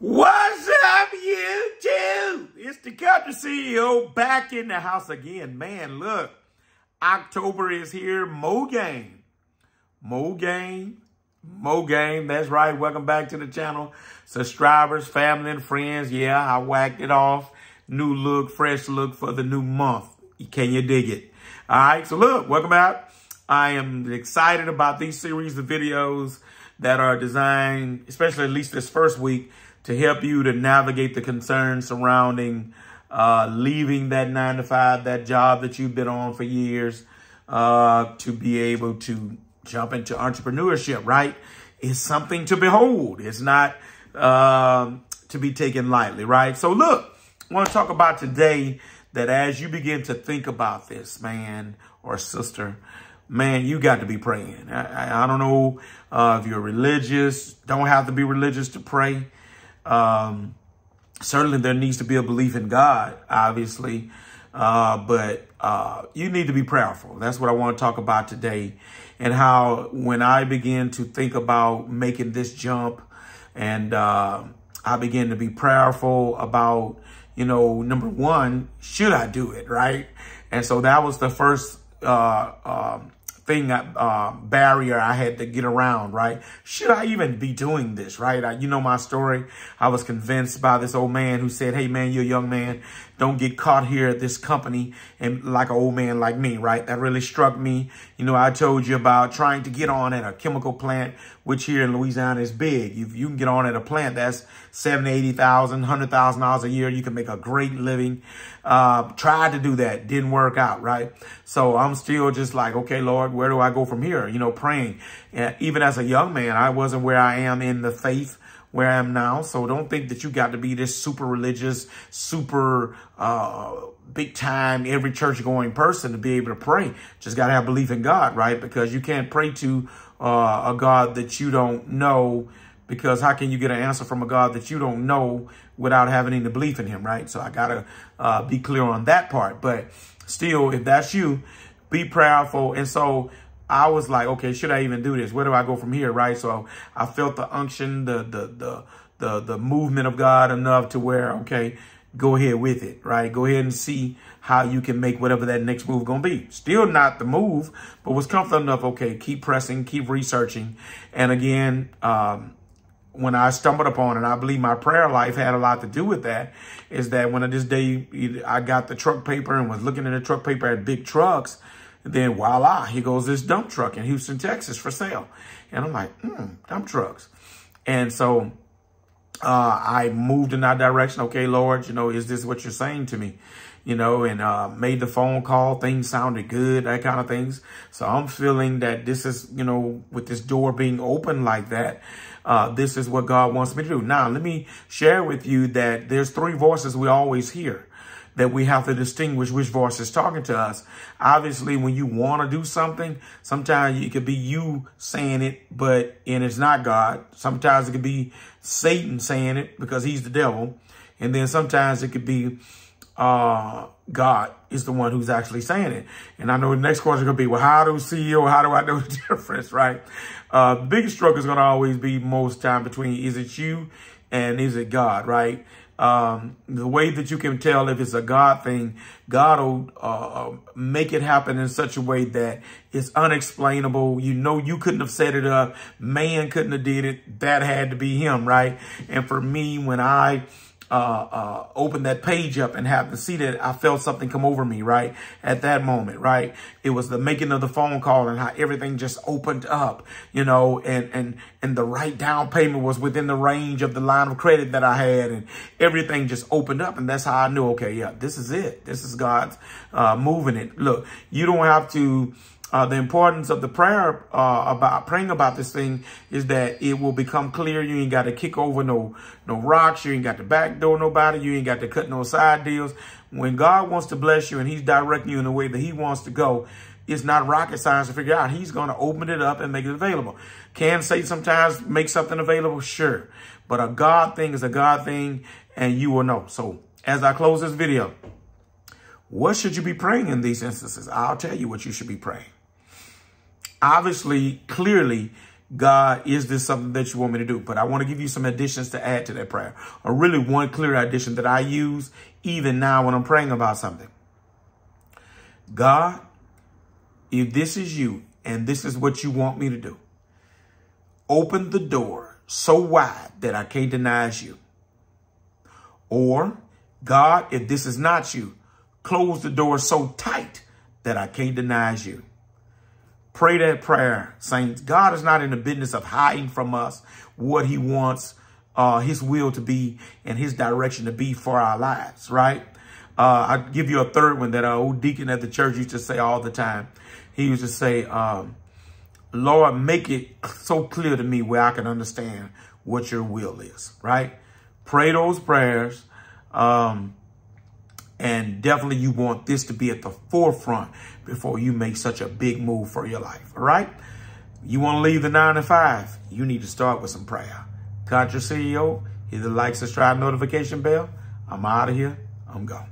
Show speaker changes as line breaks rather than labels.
What's up, YouTube? It's the Country CEO back in the house again. Man, look, October is here. Mo game. That's right. Welcome back to the channel. Subscribers, family, and friends. Yeah, I whacked it off. New look, fresh look for the new month. Can you dig it? All right, so look, welcome back. I am excited about these series of videos that are designed, especially at least this first week, to help you to navigate the concerns surrounding leaving that 9-to-5, that job that you've been on for years, to be able to jump into entrepreneurship, right? It's something to behold. It's not to be taken lightly, right? So look, I want to talk about today that as you begin to think about this, man or sister, man, you got to be praying. I don't know if you're religious, don't have to be religious to pray. Certainly there needs to be a belief in God, obviously, but you need to be prayerful. That's what I want to talk about today, and how when I begin to think about making this jump, and I begin to be prayerful about, you know, number one, should I do it, right? And so that was the first barrier I had to get around, right? Should I even be doing this, right? You know my story. I was convinced by this old man who said, hey, man, you're a young man. Don't get caught here at this company and like an old man like me, right? That really struck me. You know, I told you about trying to get on at a chemical plant, which here in Louisiana is big. If you can get on at a plant that's $70,000, $80,000, $100,000 a year, you can make a great living. Tried to do that. Didn't work out, right? So I'm still just like, okay, Lord, where do I go from here? You know, praying. Even as a young man, I wasn't where I am in the faith where I am now. So don't think that you got to be this super religious, super big time, every church going person to be able to pray. Just got to have belief in God, right? Because you can't pray to a God that you don't know, because how can you get an answer from a God that you don't know without having any belief in him, right? So I got to be clear on that part. But still, if that's you, be prayerful. And so I was like, okay, should I even do this? Where do I go from here, right? So I felt the unction, the movement of God enough to where, okay, go ahead with it, right? Go ahead and see how you can make whatever that next move going to be. Still not the move, but was comfortable enough, okay, keep pressing, keep researching. And again, when I stumbled upon it, I believe my prayer life had a lot to do with that, is that when this day I got the truck paper and was looking at the truck paper at big trucks, then voila, here goes this dump truck in Houston, Texas for sale. And I'm like, dump trucks. And so I moved in that direction. Okay, Lord, you know, is this what you're saying to me? You know, and made the phone call. Things sounded good, that kind of things. So I'm feeling that this is, you know, with this door being open like that, this is what God wants me to do. Now, let me share with you that there's three voices we always hear, that we have to distinguish which voice is talking to us. Obviously, when you want to do something, sometimes it could be you saying it, and it's not God. Sometimes it could be Satan saying it because he's the devil. And then sometimes it could be God is the one who's actually saying it. And I know the next question is going to be, well, how do I know the difference, right? The biggest struggle is going to always be most time between, is it you and is it God, right? The way that you can tell if it's a God thing, God will make it happen in such a way that it's unexplainable. You know, you couldn't have set it up. Man couldn't have did it. That had to be him, right? And for me, when I opened that page up and happened to see that, I felt something come over me, right? At that moment, right? It was the making of the phone call and how everything just opened up, you know, and the right down payment was within the range of the line of credit that I had, and everything just opened up. And that's how I knew, okay, yeah, this is it. This is God's moving it. Look, you don't have to, the importance of the prayer about praying about this thing is that it will become clear. You ain't got to kick over no rocks. You ain't got to backdoor nobody. You ain't got to cut no side deals. When God wants to bless you and he's directing you in the way that he wants to go, it's not rocket science to figure out. He's going to open it up and make it available. Can Satan sometimes make something available? Sure. But a God thing is a God thing, and you will know. So as I close this video, what should you be praying in these instances? I'll tell you what you should be praying. Obviously, clearly, God, is this something that you want me to do? But I want to give you some additions to add to that prayer. Or really one clear addition that I use even now when I'm praying about something. God, if this is you and this is what you want me to do, open the door so wide that I can't deny it's you. Or, God, if this is not you, close the door so tight that I can't deny it's you. Pray that prayer, saints. God is not in the business of hiding from us what he wants his will to be and his direction to be for our lives, right? I'll give you a third one that our old deacon at the church used to say all the time. He used to say, Lord, make it so clear to me where I can understand what your will is, right? Pray those prayers. And definitely you want this to be at the forefront before you make such a big move for your life, all right? You want to leave the 9 to 5, you need to start with some prayer. Contra CEO, hit the like, subscribe, notification bell. I'm out of here. I'm gone.